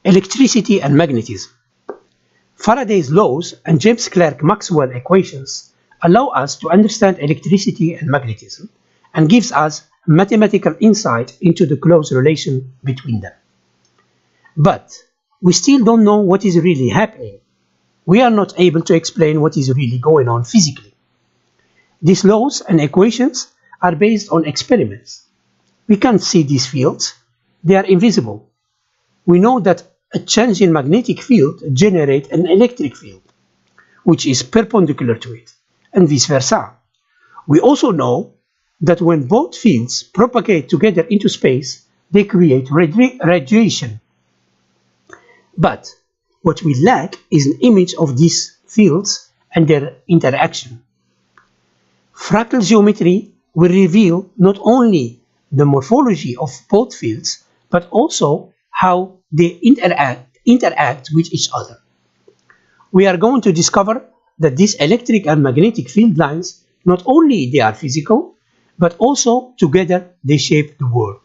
Electricity and magnetism. Faraday's laws and James Clerk Maxwell equations allow us to understand electricity and magnetism and gives us mathematical insight into the close relation between them. But we still don't know what is really happening. We are not able to explain what is really going on physically. These laws and equations are based on experiments. We can't see these fields. They are invisible. We know that a change in magnetic field generates an electric field, which is perpendicular to it, and vice versa. We also know that when both fields propagate together into space, they create radiation. But what we lack is an image of these fields and their interaction. Fractal geometry will reveal not only the morphology of both fields, but also how they interact with each other. We are going to discover that these electric and magnetic field lines, not only they are physical, but also together they shape the world.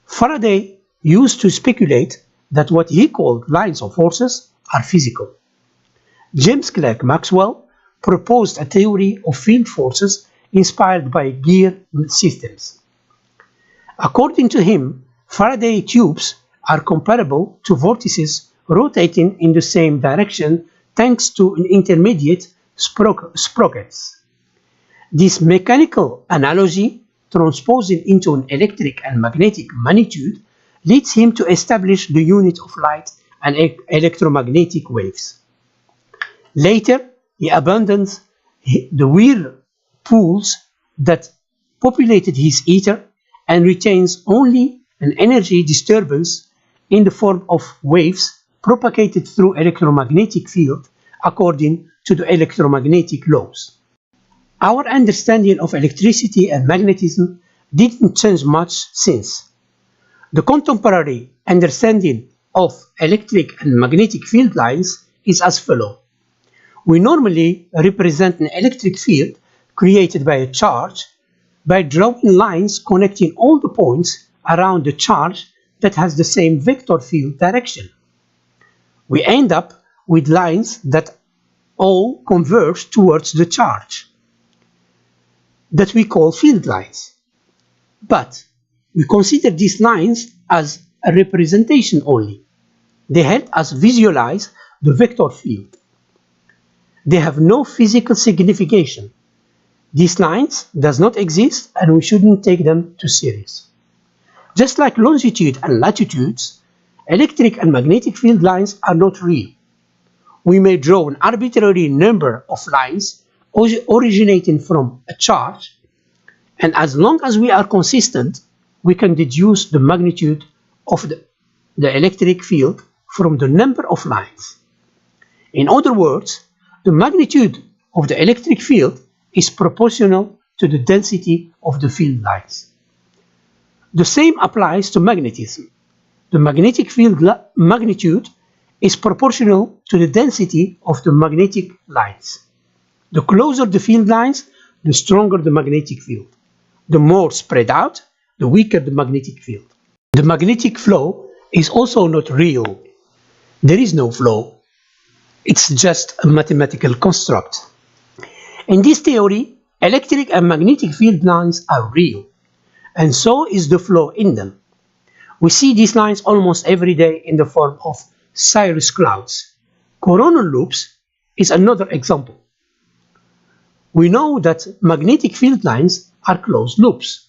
Faraday used to speculate that what he called lines of forces are physical. James Clerk Maxwell proposed a theory of field forces inspired by gear systems. According to him, Faraday tubes are comparable to vortices rotating in the same direction thanks to an intermediate sprockets. This mechanical analogy, transposing into an electric and magnetic magnitude, leads him to establish the unit of light and electromagnetic waves. Later, he abandoned the whirlpools that populated his ether and retains only an energy disturbance in the form of waves propagated through electromagnetic field according to the electromagnetic laws. Our understanding of electricity and magnetism didn't change much since. The contemporary understanding of electric and magnetic field lines is as follows. We normally represent an electric field created by a charge by drawing lines connecting all the points around the charge that has the same vector field direction. We end up with lines that all converge towards the charge that we call field lines. But we consider these lines as a representation only. They help us visualize the vector field. They have no physical signification. These lines does not exist and we shouldn't take them too serious. Just like longitude and latitudes, electric and magnetic field lines are not real. We may draw an arbitrary number of lines originating from a charge, and as long as we are consistent, we can deduce the magnitude of the electric field from the number of lines. In other words, the magnitude of the electric field is proportional to the density of the field lines. The same applies to magnetism. The magnetic field magnitude is proportional to the density of the magnetic lines. The closer the field lines, the stronger the magnetic field. The more spread out, the weaker the magnetic field. The magnetic flow is also not real. There is no flow. It's just a mathematical construct. In this theory, electric and magnetic field lines are real, and so is the flow in them. We see these lines almost every day in the form of cirrus clouds. Coronal loops is another example. We know that magnetic field lines are closed loops,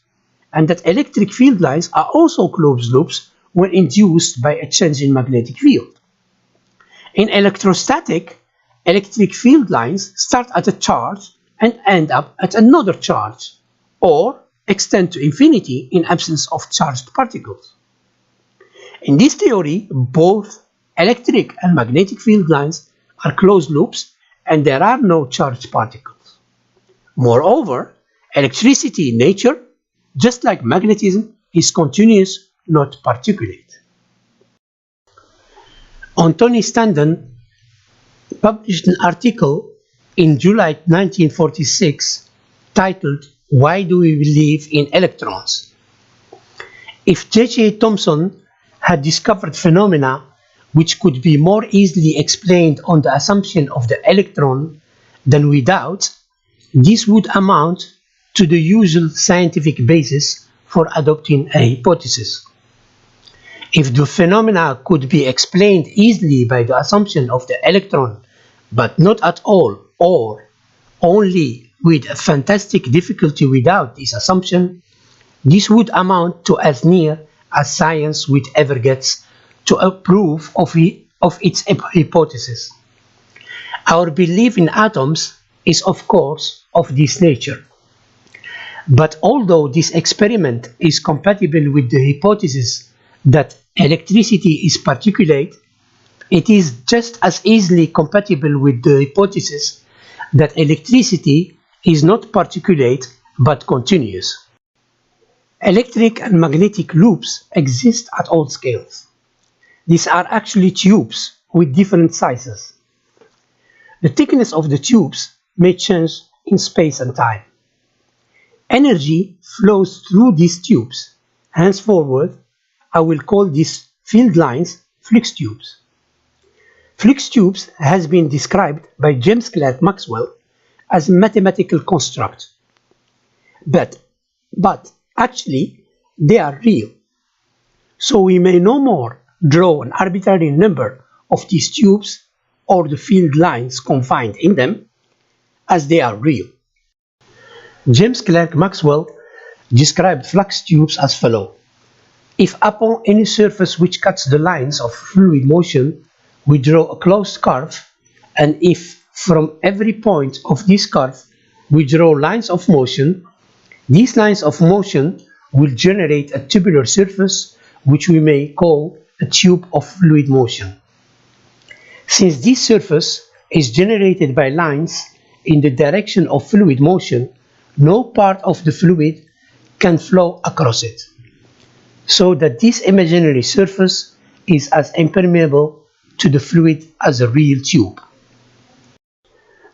and that electric field lines are also closed loops when induced by a change in magnetic field. In electrostatic, electric field lines start at a charge and end up at another charge, or extend to infinity in absence of charged particles. In this theory, both electric and magnetic field lines are closed loops and there are no charged particles. Moreover, electricity in nature, just like magnetism, is continuous, not particulate. Anthony Standen published an article in July 1946 titled "Why Do We Believe in Electrons?" If J.J. Thomson had discovered phenomena which could be more easily explained on the assumption of the electron than without, this would amount to the usual scientific basis for adopting a hypothesis. If the phenomena could be explained easily by the assumption of the electron, but not at all or only with a fantastic difficulty without this assumption, this would amount to as near as science would ever get to a proof of its hypothesis. Our belief in atoms is of course of this nature. But although this experiment is compatible with the hypothesis that electricity is particulate, it is just as easily compatible with the hypothesis that electricity is not particulate but continuous. Electric and magnetic loops exist at all scales. These are actually tubes with different sizes. The thickness of the tubes may change in space and time. Energy flows through these tubes. Henceforward, I will call these field lines flux tubes. Flux tubes has been described by James Clerk Maxwell as a mathematical construct. But actually, they are real. So we may no more draw an arbitrary number of these tubes or the field lines confined in them, as they are real. James Clerk Maxwell described flux tubes as follows. If upon any surface which cuts the lines of fluid motion we draw a closed curve, and if from every point of this curve we draw lines of motion, these lines of motion will generate a tubular surface which we may call a tube of fluid motion. Since this surface is generated by lines in the direction of fluid motion, no part of the fluid can flow across it, so that this imaginary surface is as impermeable to the fluid as a real tube.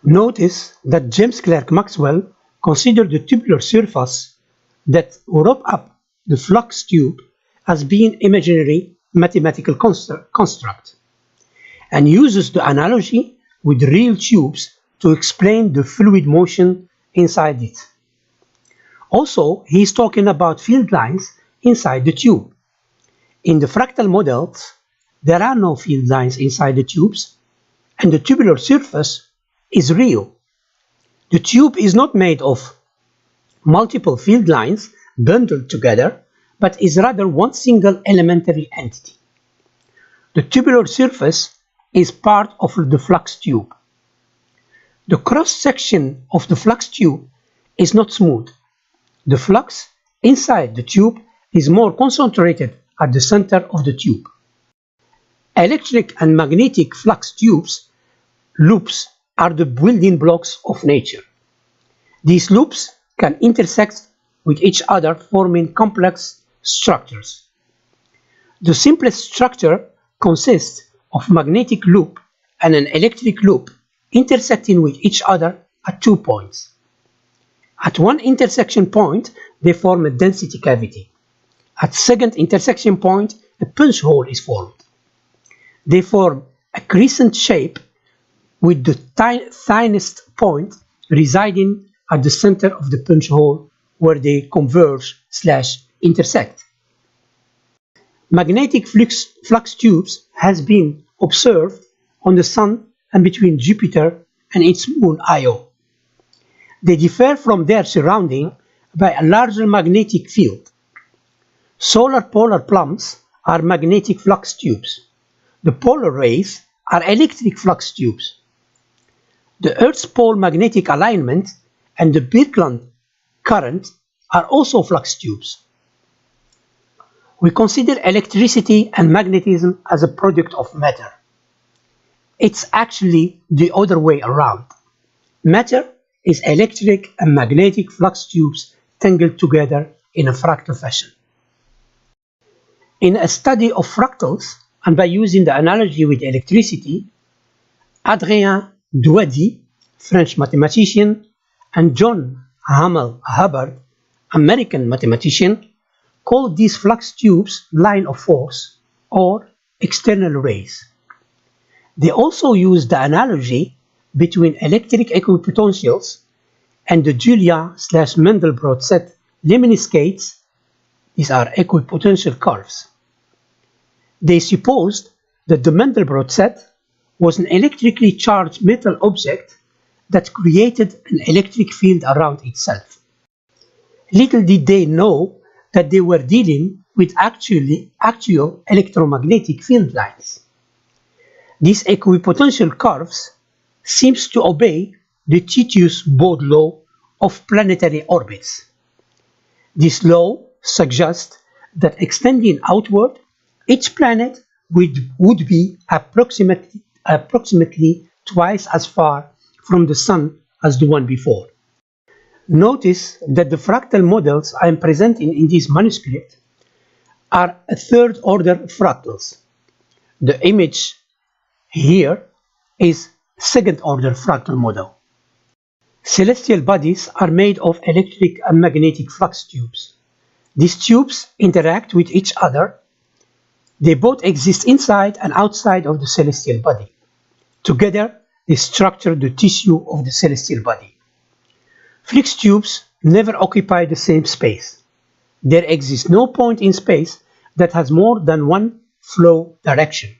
Notice that James Clerk Maxwell considered the tubular surface that wrap up the flux tube as being imaginary mathematical construct, and uses the analogy with real tubes to explain the fluid motion inside it. Also, he is talking about field lines inside the tube. In the fractal models, there are no field lines inside the tubes, and the tubular surface is real. The tube is not made of multiple field lines bundled together, but is rather one single elementary entity. The tubular surface is part of the flux tube. The cross-section of the flux tube is not smooth. The flux inside the tube is more concentrated at the center of the tube. Electric and magnetic flux tubes loops are the building blocks of nature. These loops can intersect with each other, forming complex structures. The simplest structure consists of magnetic loop and an electric loop intersecting with each other at 2 points. At one intersection point, they form a density cavity. At second intersection point, a punch hole is formed. They form a crescent shape with the thinnest point residing at the center of the punch hole where they converge/intersect. Magnetic flux tubes has been observed on the Sun and between Jupiter and its moon Io. They differ from their surrounding by a larger magnetic field. Solar polar plumes are magnetic flux tubes. The polar rays are electric flux tubes. The Earth's pole magnetic alignment and the Birkeland current are also flux tubes. We consider electricity and magnetism as a product of matter. It's actually the other way around. Matter is electric and magnetic flux tubes tangled together in a fractal fashion. In a study of fractals, and by using the analogy with electricity, Adrien Douady, French mathematician, and John Hamel Hubbard, American mathematician, called these flux tubes line of force, or external rays. They also use the analogy between electric equipotentials and the Julia/Mandelbrot set lemniscates. These are equipotential curves. They supposed that the Mandelbrot set was an electrically charged metal object that created an electric field around itself. Little did they know that they were dealing with actual electromagnetic field lines. These equipotential curves seems to obey the Titius-Bode law of planetary orbits. This law suggests that extending outward, each planet would be approximately twice as far from the Sun as the one before. Notice that the fractal models I am presenting in this manuscript are third-order fractals. The image here is second-order fractal model. Celestial bodies are made of electric and magnetic flux tubes. These tubes interact with each other. They both exist inside and outside of the celestial body. Together, they structure the tissue of the celestial body. Flux tubes never occupy the same space. There exists no point in space that has more than one flow direction.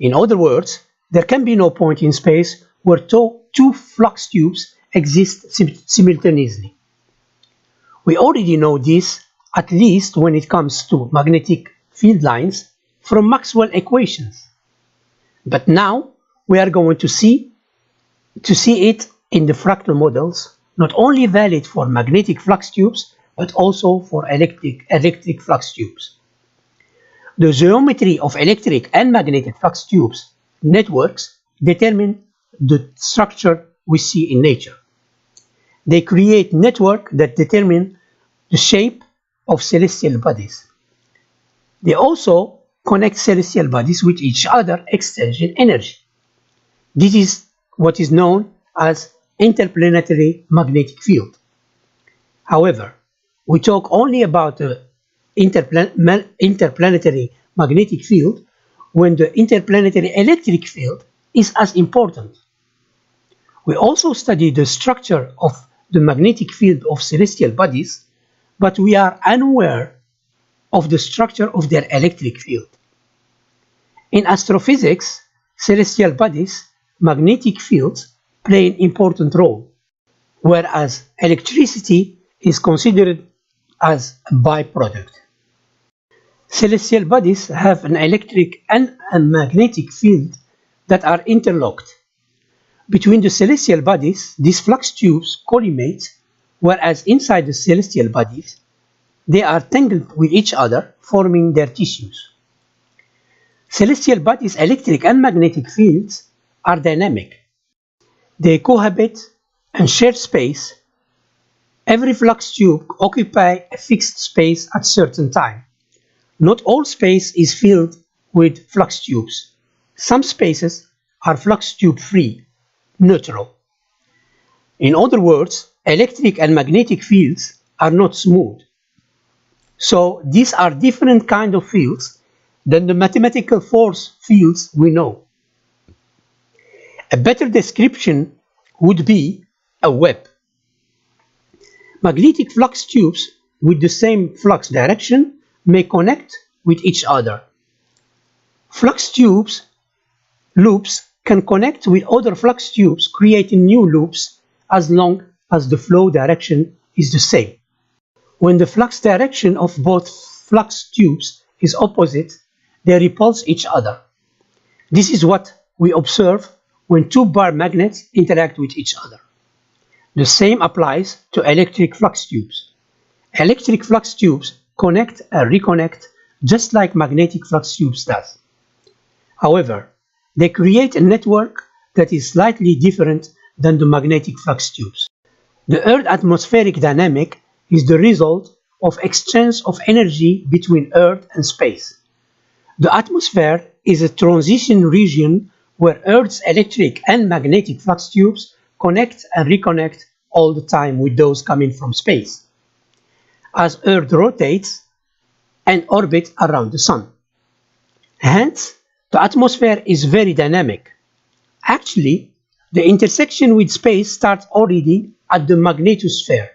In other words, there can be no point in space where two flux tubes exist simultaneously. We already know this, at least when it comes to magnetic field lines, from Maxwell equations. But now we are going to see it in the fractal models, not only valid for magnetic flux tubes, but also for electric flux tubes. The geometry of electric and magnetic flux tubes networks determine the structure we see in nature. They create networks that determine the shape of celestial bodies. They also connect celestial bodies with each other, exchanging energy. This is what is known as interplanetary magnetic field. However, we talk only about the interplanetary magnetic field when the interplanetary electric field is as important. We also study the structure of the magnetic field of celestial bodies, but we are unaware of the structure of their electric field. In astrophysics, celestial bodies' magnetic fields play an important role, whereas electricity is considered as a byproduct. Celestial bodies have an electric and a magnetic field that are interlocked. Between the celestial bodies, these flux tubes collimate, whereas inside the celestial bodies, they are tangled with each other, forming their tissues. Celestial bodies' electric and magnetic fields are dynamic. They cohabit and share space. Every flux tube occupies a fixed space at a certain time. Not all space is filled with flux tubes. Some spaces are flux tube free, neutral. In other words, electric and magnetic fields are not smooth. So these are different kinds of fields than the mathematical force fields we know. A better description would be a web. Magnetic flux tubes with the same flux direction may connect with each other. Flux tubes loops can connect with other flux tubes, creating new loops as long as the flow direction is the same. When the flux direction of both flux tubes is opposite, they repulse each other. This is what we observe when two bar magnets interact with each other. The same applies to electric flux tubes. Electric flux tubes connect and reconnect just like magnetic flux tubes does. However, they create a network that is slightly different than the magnetic flux tubes. The Earth atmospheric dynamic is the result of exchange of energy between Earth and space. The atmosphere is a transition region where Earth's electric and magnetic flux tubes connect and reconnect all the time with those coming from space, as Earth rotates and orbits around the Sun. Hence, the atmosphere is very dynamic. Actually, the intersection with space starts already at the magnetosphere.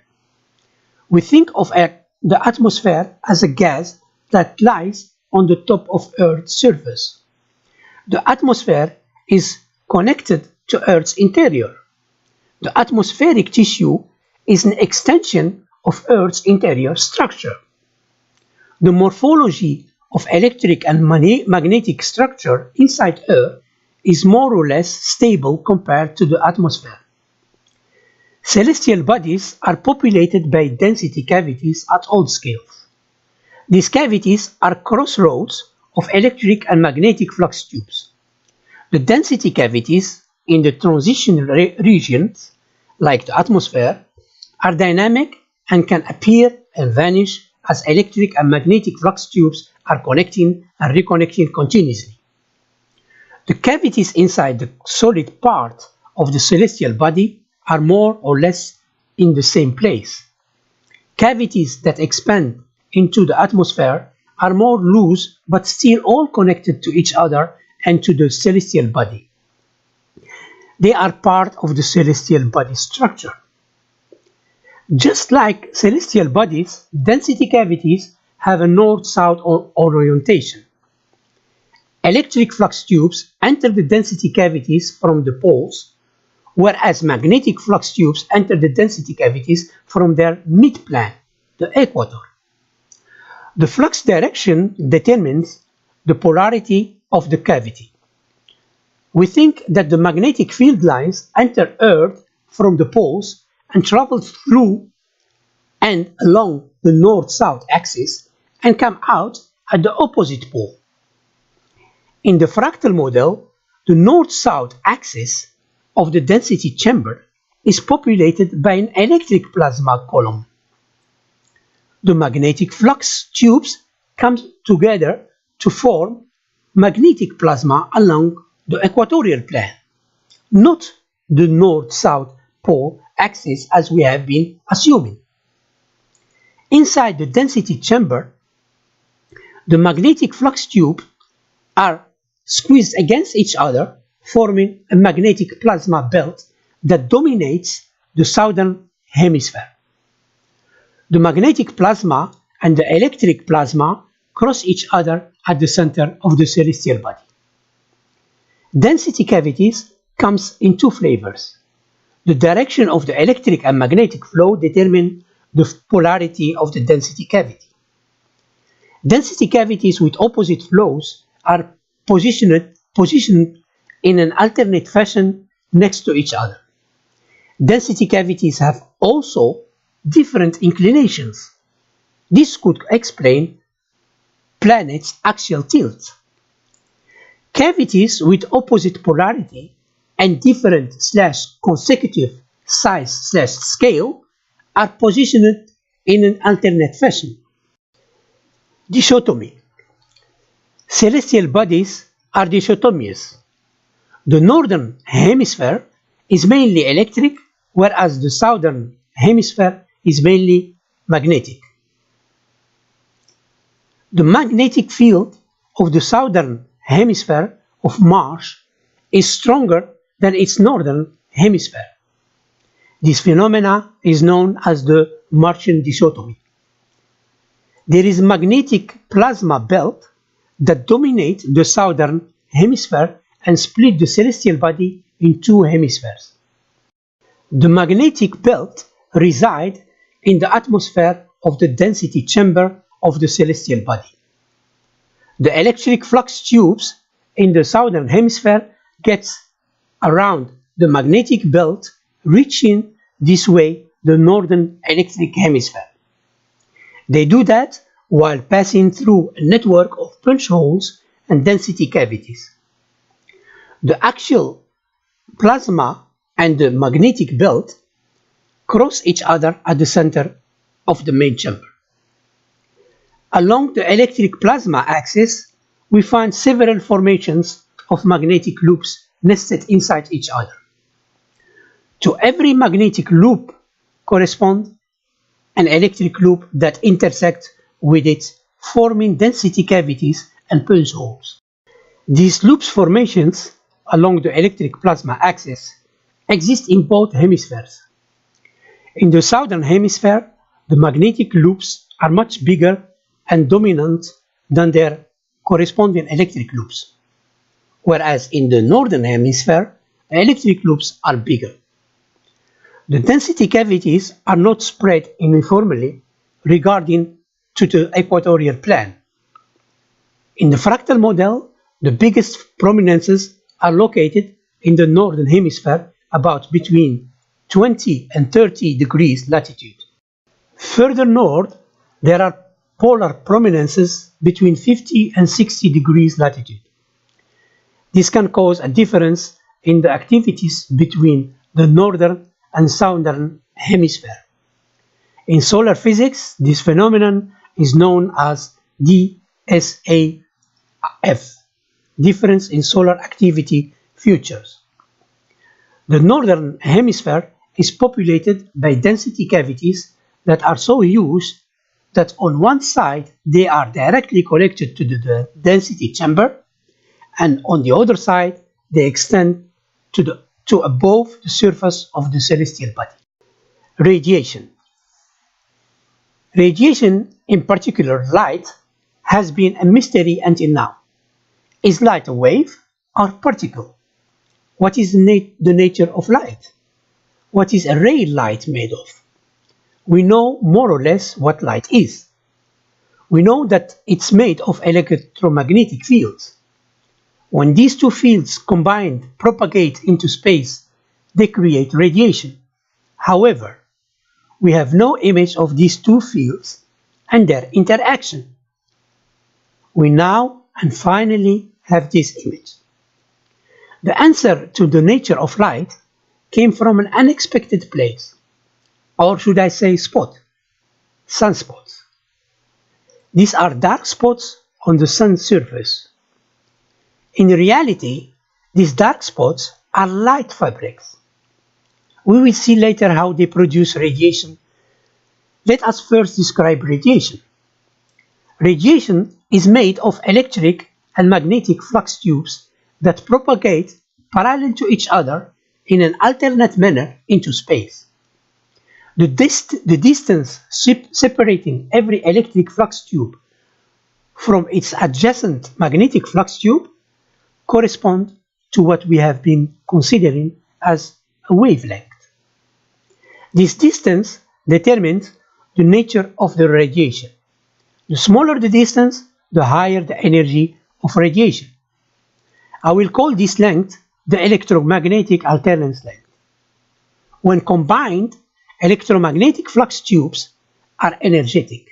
We think of the atmosphere as a gas that lies on the top of Earth's surface. The atmosphere is connected to Earth's interior. The atmospheric tissue is an extension of Earth's interior structure. The morphology of electric and magnetic structure inside Earth is more or less stable compared to the atmosphere. Celestial bodies are populated by density cavities at all scales. These cavities are crossroads of electric and magnetic flux tubes. The density cavities in the transition regions, like the atmosphere, are dynamic and can appear and vanish as electric and magnetic flux tubes are connecting and reconnecting continuously. The cavities inside the solid part of the celestial body are more or less in the same place. Cavities that expand into the atmosphere are more loose but still all connected to each other and to the celestial body. They are part of the celestial body structure. Just like celestial bodies, density cavities have a north-south orientation. Electric flux tubes enter the density cavities from the poles, whereas magnetic flux tubes enter the density cavities from their midplane, the equator. The flux direction determines the polarity of the cavity. We think that the magnetic field lines enter Earth from the poles and travel through and along the north-south axis and come out at the opposite pole. In the fractal model, the north-south axis of the density chamber is populated by an electric plasma column. The magnetic flux tubes come together to form magnetic plasma along the equatorial plane, not the north-south pole axis as we have been assuming. Inside the density chamber, the magnetic flux tubes are squeezed against each other, forming a magnetic plasma belt that dominates the southern hemisphere. The magnetic plasma and the electric plasma cross each other at the center of the celestial body. Density cavities comes in two flavors. The direction of the electric and magnetic flow determine the polarity of the density cavity. Density cavities with opposite flows are positioned in an alternate fashion next to each other. Density cavities have also different inclinations. This could explain planets' axial tilt. Cavities with opposite polarity and different / consecutive size / scale are positioned in an alternate fashion. Dichotomy. Celestial bodies are dichotomous. The northern hemisphere is mainly electric, whereas the southern hemisphere is mainly magnetic. The magnetic field of the southern hemisphere of Mars is stronger than its northern hemisphere. This phenomena is known as the Martian dichotomy. There is a magnetic plasma belt that dominates the southern hemisphere and split the celestial body in two hemispheres. The magnetic belt resides in the atmosphere of the density chamber of the celestial body. The electric flux tubes in the southern hemisphere get around the magnetic belt, reaching this way the northern electric hemisphere. They do that while passing through a network of punch holes and density cavities. The axial plasma and the magnetic belt cross each other at the center of the main chamber. Along the electric plasma axis, we find several formations of magnetic loops nested inside each other. To every magnetic loop corresponds an electric loop that intersects with it, forming density cavities and punch holes. These loop formations along the electric plasma axis exist in both hemispheres. In the southern hemisphere, the magnetic loops are much bigger and dominant than their corresponding electric loops, whereas in the northern hemisphere, electric loops are bigger. The density cavities are not spread uniformly regarding to the equatorial plane. In the fractal model, the biggest prominences are located in the northern hemisphere, about between 20 and 30 degrees latitude. Further north, there are polar prominences between 50 and 60 degrees latitude. This can cause a difference in the activities between the northern and southern hemisphere. In solar physics, this phenomenon is known as DSAF, difference in solar activity features. The northern hemisphere is populated by density cavities that are so huge that on one side they are directly connected to the density chamber, and on the other side they extend to above the surface of the celestial body. Radiation. Radiation, in particular light, has been a mystery until now. Is light a wave or particle? What is the nature of light? What is a ray light made of? We know more or less what light is. We know that it's made of electromagnetic fields. When these two fields combined propagate into space, they create radiation. However, we have no image of these two fields and their interaction. We now and finally have this image. The answer to the nature of light came from an unexpected place, or should I say spot, sunspots. These are dark spots on the sun's surface. In reality, these dark spots are light fabrics. We will see later how they produce radiation. Let us first describe radiation. Radiation is made of electric and magnetic flux tubes that propagate parallel to each other in an alternate manner into space. The distance separating every electric flux tube from its adjacent magnetic flux tube correspond to what we have been considering as a wavelength. This distance determines the nature of the radiation. The smaller the distance, the higher the energy of radiation. I will call this length the electromagnetic alternance length. When combined, electromagnetic flux tubes are energetic.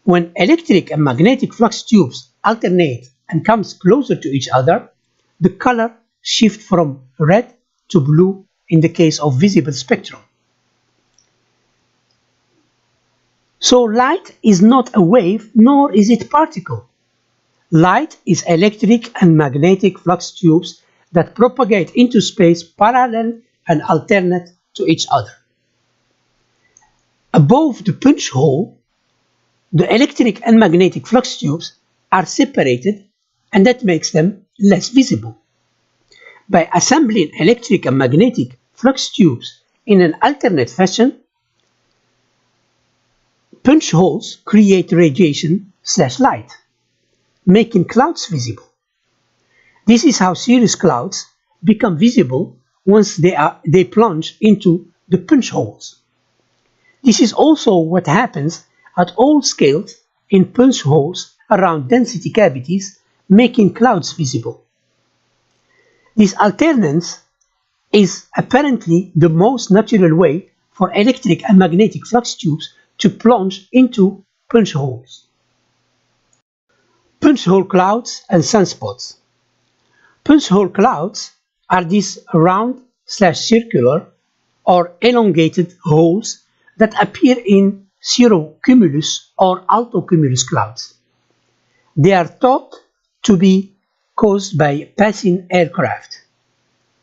When electric and magnetic flux tubes alternate and comes closer to each other, the color shifts from red to blue in the case of visible spectrum. So light is not a wave, nor is it particle. Light is electric and magnetic flux tubes that propagate into space parallel and alternate to each other. Above the punch hole, the electric and magnetic flux tubes are separated, and that makes them less visible. By assembling electric and magnetic flux tubes in an alternate fashion, punch holes create radiation/light, making clouds visible. This is how cirrus clouds become visible once they plunge into the punch holes. This is also what happens at all scales in punch holes around density cavities, making clouds visible. This alternance is apparently the most natural way for electric and magnetic flux tubes to plunge into punch holes. Punch hole clouds and sunspots. Punch hole clouds are these round/circular or elongated holes that appear in cirrocumulus or altocumulus clouds. They are thought to be caused by passing aircraft.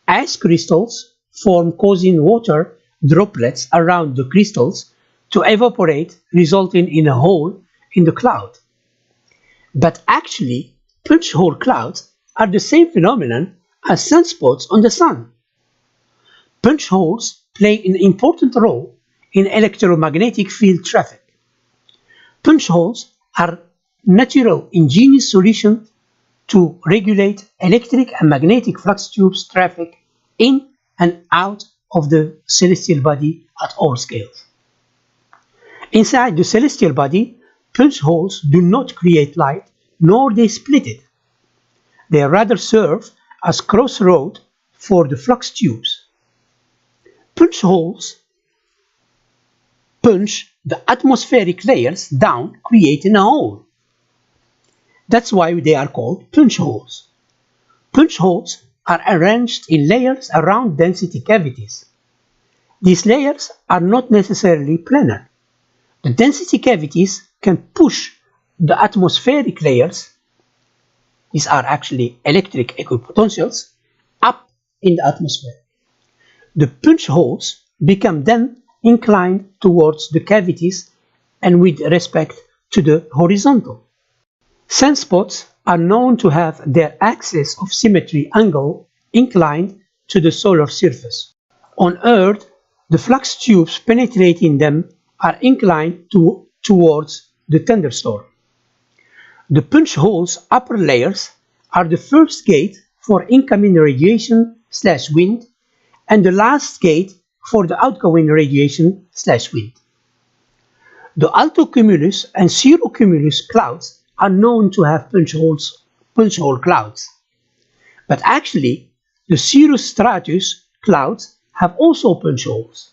Ice crystals form, causing water droplets around the crystals to evaporate, resulting in a hole in the cloud. But actually, Punch hole clouds are the same phenomenon as sunspots on the sun. Punch holes play an important role in electromagnetic field traffic. Punch holes are natural ingenious solutions to regulate electric and magnetic flux tubes traffic in and out of the celestial body at all scales. Inside the celestial body, punch holes do not create light, nor they split it. They rather serve as crossroads for the flux tubes. Punch holes punch the atmospheric layers down, creating a hole. That's why they are called punch holes. Punch holes are arranged in layers around density cavities. These layers are not necessarily planar. The density cavities can push the atmospheric layers, these are actually electric equipotentials, up in the atmosphere. The punch holes become then inclined towards the cavities and with respect to the horizontal. Sunspots are known to have their axis of symmetry angle inclined to the solar surface. On Earth, the flux tubes penetrating them are inclined towards the thunderstorm. The punch hole's upper layers are the first gate for incoming radiation/wind and the last gate for the outgoing radiation/wind. The altocumulus and cirrocumulus clouds are known to have punch hole clouds. But actually, the cirrostratus clouds have also punch holes.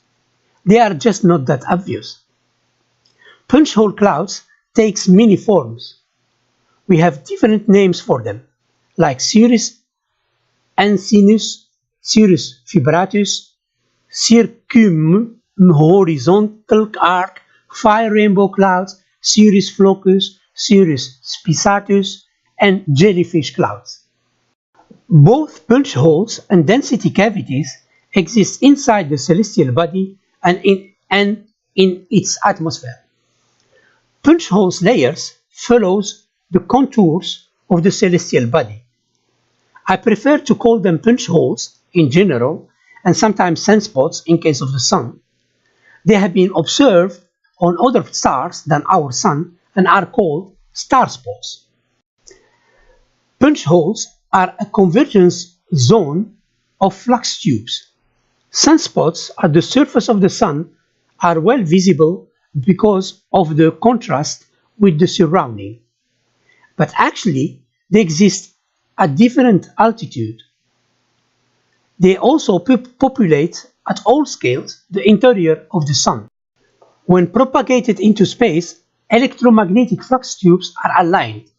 They are just not that obvious. Punch hole clouds takes many forms. We have different names for them, like cirrus ancinus, cirrus fibratus, circumhorizontal arc, fire rainbow clouds, cirrus flocus, cirrus spicatus, and jellyfish clouds. Both punch holes and density cavities exist inside the celestial body and in its atmosphere. Punch holes layers follows the contours of the celestial body. I prefer to call them punch holes in general and sometimes sunspots in case of the sun. They have been observed on other stars than our sun and are called star spots. Punch holes are a convergence zone of flux tubes. Sunspots at the surface of the sun are well visible because of the contrast with the surrounding. But actually, they exist at different altitude. They also populate at all scales the interior of the sun. When propagated into space, electromagnetic flux tubes are aligned.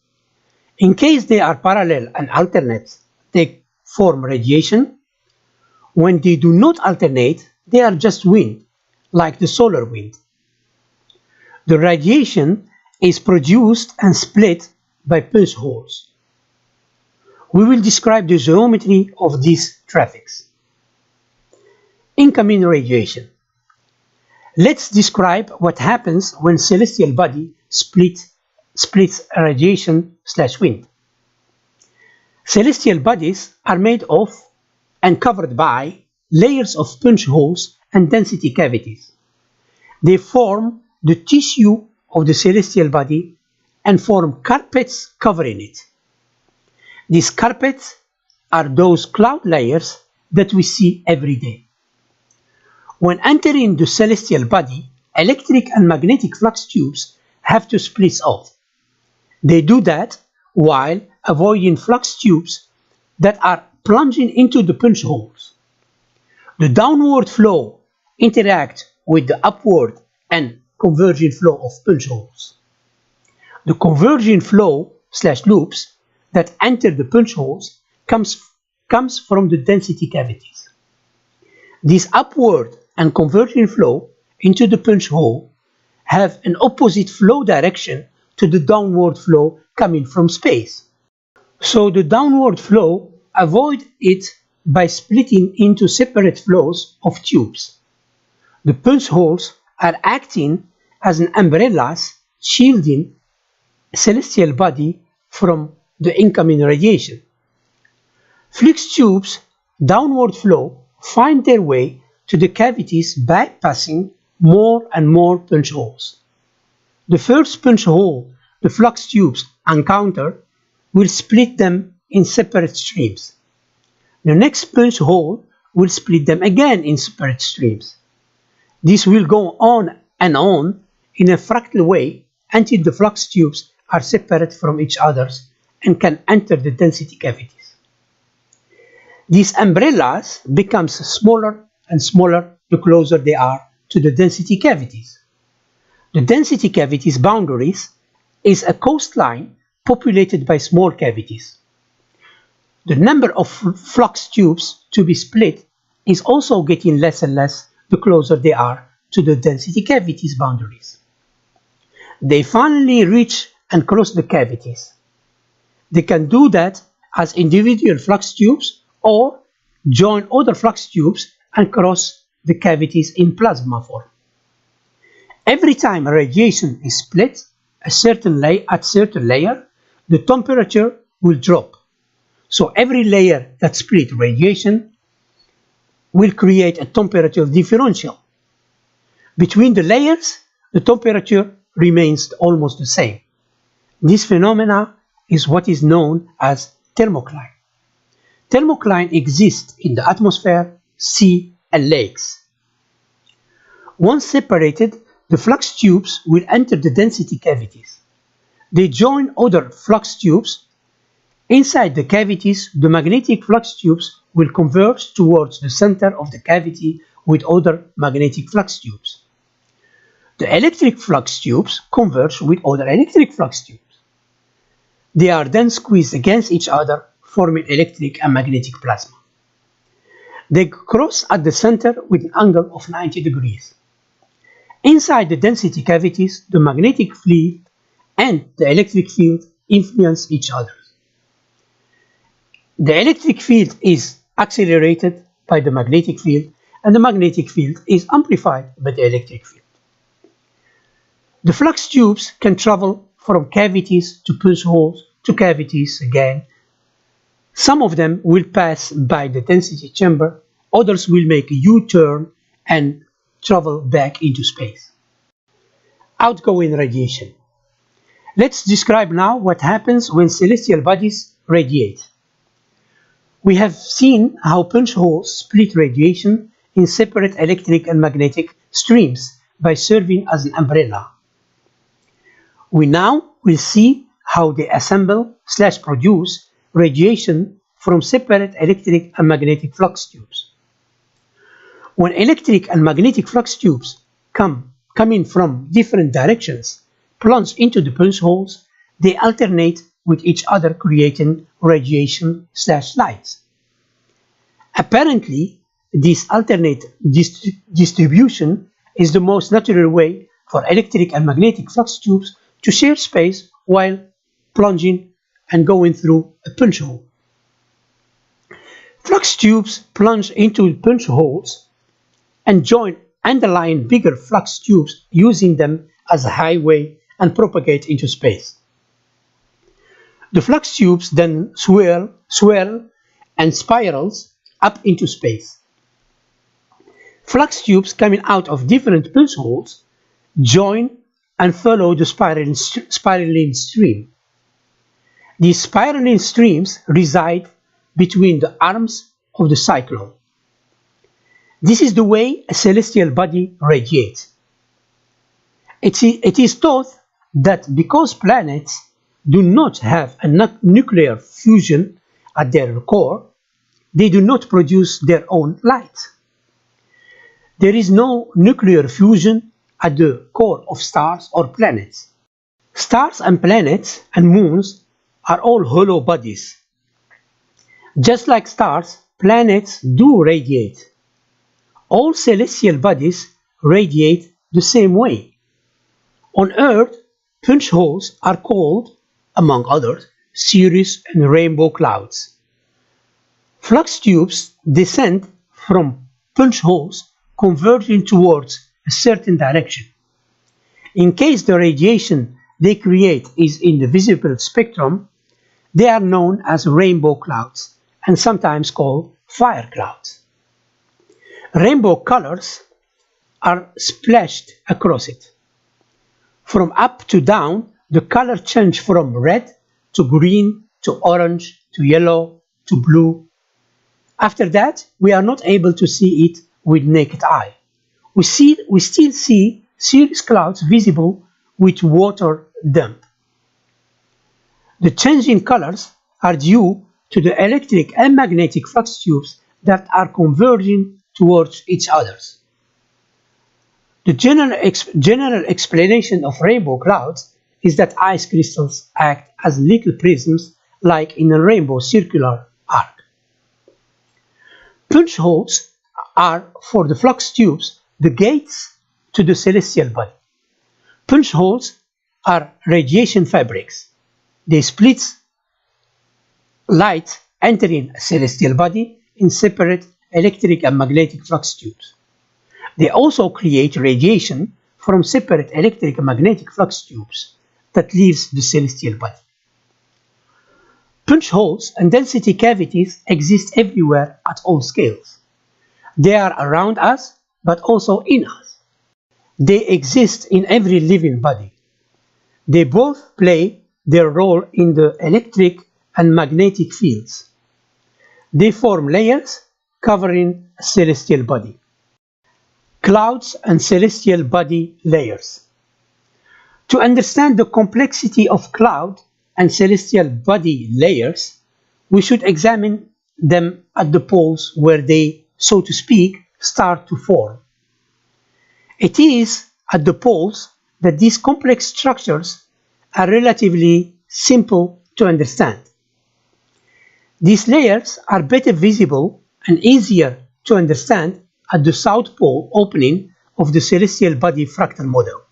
In case they are parallel and alternate, they form radiation. When they do not alternate, they are just wind, like the solar wind. The radiation is produced and split by punch holes. We will describe the geometry of these traffics. Incoming radiation. Let's describe what happens when celestial body splits radiation/wind. Celestial bodies are made of and covered by layers of punch holes and density cavities. They form the tissue of the celestial body and form carpets covering it. These carpets are those cloud layers that we see every day. When entering the celestial body, electric and magnetic flux tubes have to split off. They do that while avoiding flux tubes that are plunging into the punch holes. The downward flow interacts with the upward and converging flow of punch holes. The converging flow/loops that enter the punch holes comes from the density cavities. This upward and converging flow into the punch hole have an opposite flow direction to the downward flow coming from space. So the downward flow avoids it by splitting into separate flows of tubes. The punch holes are acting as an umbrellas shielding celestial body from the incoming radiation. Flux tubes downward flow find their way to the cavities bypassing more and more punch holes. The first punch hole the flux tubes encounter will split them in separate streams. The next punch hole will split them again in separate streams. This will go on and on in a fractal way until the flux tubes are separate from each other and can enter the density cavities. These umbrellas become smaller and smaller the closer they are to the density cavities. The density cavities boundaries is a coastline populated by small cavities. The number of flux tubes to be split is also getting less and less the closer they are to the density cavities boundaries. They finally reach and cross the cavities. They can do that as individual flux tubes or join other flux tubes and cross the cavities in plasma form. Every time a radiation is split at certain layer, the temperature will drop. So every layer that split radiation will create a temperature differential. Between the layers, the temperature remains almost the same. This phenomena is what is known as thermocline. Thermocline exists in the atmosphere, sea, and lakes. Once separated, the flux tubes will enter the density cavities. They join other flux tubes. Inside the cavities, the magnetic flux tubes will converge towards the center of the cavity with other magnetic flux tubes. The electric flux tubes converge with other electric flux tubes. They are then squeezed against each other, forming electric and magnetic plasma. They cross at the center with an angle of 90 degrees. Inside the density cavities, the magnetic field and the electric field influence each other. The electric field is accelerated by the magnetic field, and the magnetic field is amplified by the electric field. The flux tubes can travel from cavities to punch holes to cavities again. Some of them will pass by the density chamber, others will make a U-turn and travel back into space. Outgoing radiation. Let's describe now what happens when celestial bodies radiate. We have seen how punch holes split radiation in separate electric and magnetic streams by serving as an umbrella. We now will see how they assemble/produce radiation from separate electric and magnetic flux tubes. When electric and magnetic flux tubes coming from different directions plunge into the punch holes, they alternate with each other, creating radiation/light. Apparently, this alternate distribution is the most natural way for electric and magnetic flux tubes to share space while plunging and going through a punch hole. Flux tubes plunge into punch holes and join underlying bigger flux tubes, using them as a highway and propagate into space. The flux tubes then swirl and spirals up into space. Flux tubes coming out of different punch holes join and follow the spiraling stream. These spiraling streams reside between the arms of the cyclone. This is the way a celestial body radiates. It is thought that because planets do not have a nuclear fusion at their core, they do not produce their own light. There is no nuclear fusion at the core of stars or planets. Stars and planets and moons are all hollow bodies. Just like stars, planets do radiate. All celestial bodies radiate the same way. On Earth, punch holes are called, among others, cirrus and rainbow clouds. Flux tubes descend from punch holes converging towards a certain direction. In case the radiation they create is in the visible spectrum, They are known as rainbow clouds and sometimes called fire clouds. Rainbow colors are splashed across it. From up to down, the color change from red to green to orange to yellow to blue. After that, we are not able to see it with naked eye. We still see cirrus clouds visible with water damp. The change in colors are due to the electric and magnetic flux tubes that are converging towards each other. The general explanation of rainbow clouds is that ice crystals act as little prisms like in a rainbow circular arc. Punch holes are, for the flux tubes, the gates to the celestial body. Punch holes are radiation fabrics. They split light entering a celestial body in separate electric and magnetic flux tubes. They also create radiation from separate electric and magnetic flux tubes that leaves the celestial body. Punch holes and density cavities exist everywhere at all scales. They are around us, but also in us. They exist in every living body. They both play their role in the electric and magnetic fields. They form layers covering a celestial body. Clouds and celestial body layers. To understand the complexity of cloud and celestial body layers, we should examine them at the poles where they, so to speak, start to form. It is at the poles that these complex structures are relatively simple to understand. These layers are better visible and easier to understand at the south pole opening of the celestial body fractal model.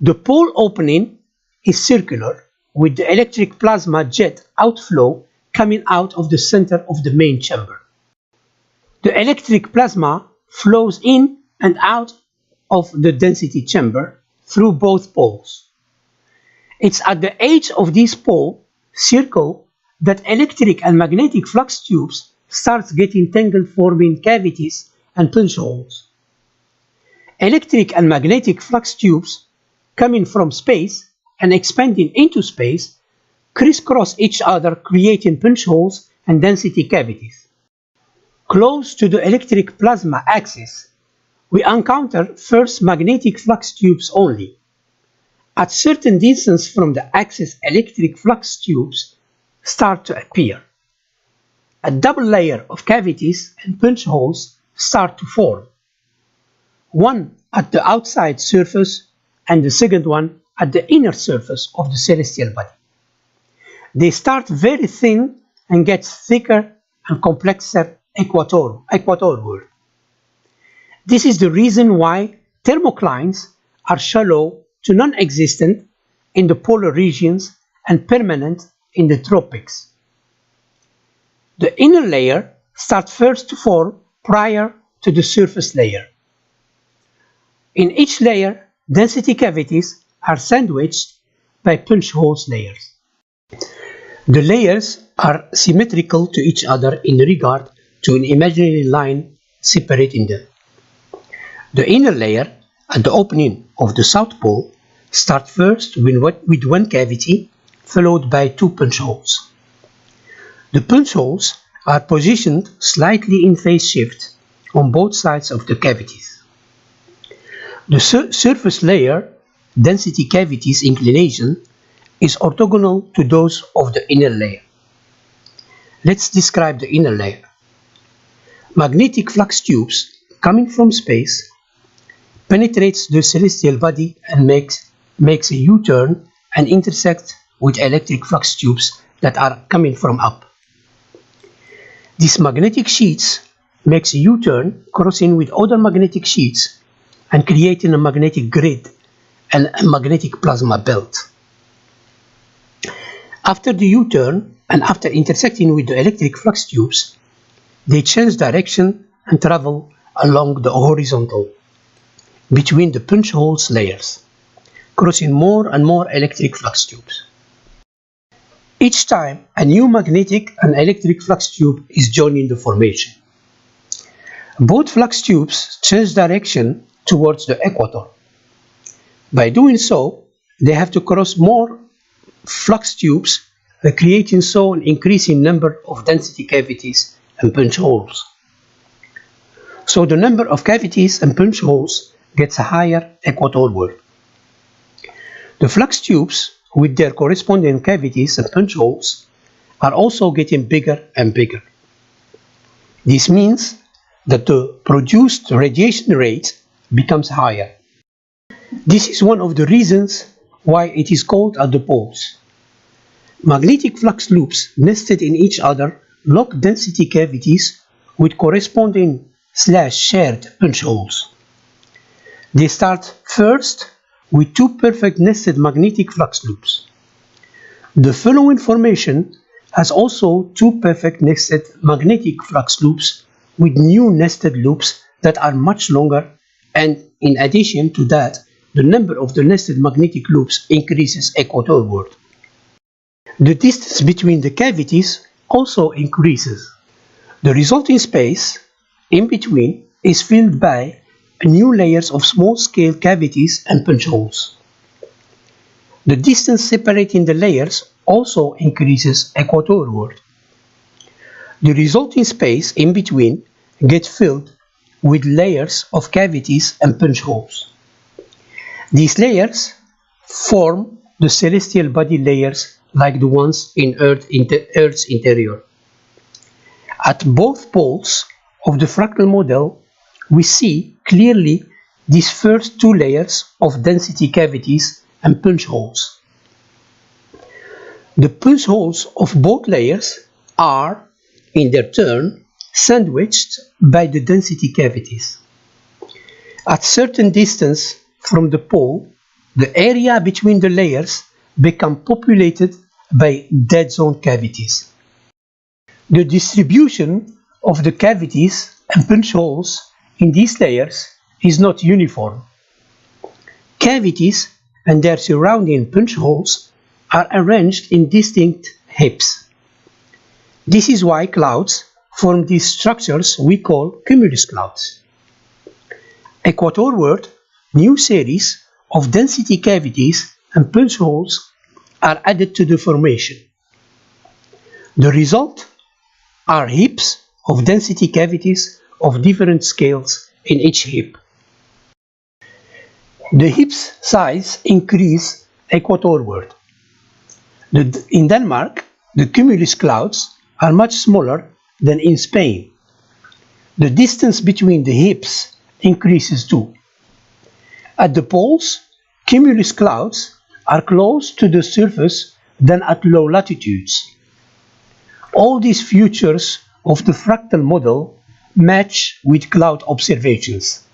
The pole opening is circular, with the electric plasma jet outflow coming out of the center of the main chamber. The electric plasma flows in and out of the density chamber through both poles. It's at the edge of this pole circle that electric and magnetic flux tubes start getting tangled, forming cavities and punch holes. Electric and magnetic flux tubes coming from space and expanding into space crisscross each other, creating punch holes and density cavities. Close to the electric plasma axis, we encounter first magnetic flux tubes only. At certain distance from the axis, electric flux tubes start to appear. A double layer of cavities and punch holes start to form. One at the outside surface and the second one at the inner surface of the celestial body. They start very thin and get thicker and complexer equatorward. This is the reason why thermoclines are shallow to non-existent in the polar regions and permanent in the tropics. The inner layer starts first to form prior to the surface layer. In each layer, density cavities are sandwiched by punch holes layers. The layers are symmetrical to each other in regard to an imaginary line separating them. The inner layer at the opening of the south pole starts first with one cavity followed by two punch holes. The punch holes are positioned slightly in phase shift on both sides of the cavities. The surface layer density cavities inclination is orthogonal to those of the inner layer. Let's describe the inner layer. Magnetic flux tubes coming from space penetrates the celestial body and makes a U-turn and intersects with electric flux tubes that are coming from up. These magnetic sheets makes a U-turn, crossing with other magnetic sheets and creating a magnetic grid and a magnetic plasma belt. After the U-turn and after intersecting with the electric flux tubes, they change direction and travel along the horizontal between the punch holes layers, crossing more and more electric flux tubes. each time a new magnetic and electric flux tube is joining the formation. Both flux tubes change direction towards the equator. By doing so, they have to cross more flux tubes, creating so an increasing number of density cavities and punch holes. So the number of cavities and punch holes gets higher equatorward. The flux tubes with their corresponding cavities and punch holes are also getting bigger and bigger. This means that the produced radiation rate becomes higher. This is one of the reasons why it is cold at the poles. Magnetic flux loops nested in each other lock density cavities with corresponding shared punch holes. They start first with two perfect nested magnetic flux loops. The following formation has also two perfect nested magnetic flux loops with new nested loops that are much longer, and in addition to that, the number of the nested magnetic loops increases equatorward. The distance between the cavities also increases. The resulting space in between is filled by new layers of small-scale cavities and punch holes. The distance separating the layers also increases equatorward. The resulting space in between gets filled with layers of cavities and punch holes. These layers form the celestial body layers like the ones in Earth's interior. At both poles of the fractal model, we see clearly these first two layers of density cavities and punch holes. The punch holes of both layers are, in their turn, sandwiched by the density cavities. At certain distance from the pole, the area between the layers becomes populated by dead zone cavities. The distribution of the cavities and punch holes in these layers is not uniform. Cavities and their surrounding punch holes are arranged in distinct hips. This is why clouds form these structures we call cumulus clouds. Equatorward, new series of density cavities and punch holes are added to the formation. The result are heaps of density cavities of different scales in each heap. The heap's size increase equatorward. In Denmark, the cumulus clouds are much smaller than in Spain. The distance between the heaps increases too. At the poles, cumulus clouds are close to the surface than at low latitudes. All these features of the fractal model match with cloud observations.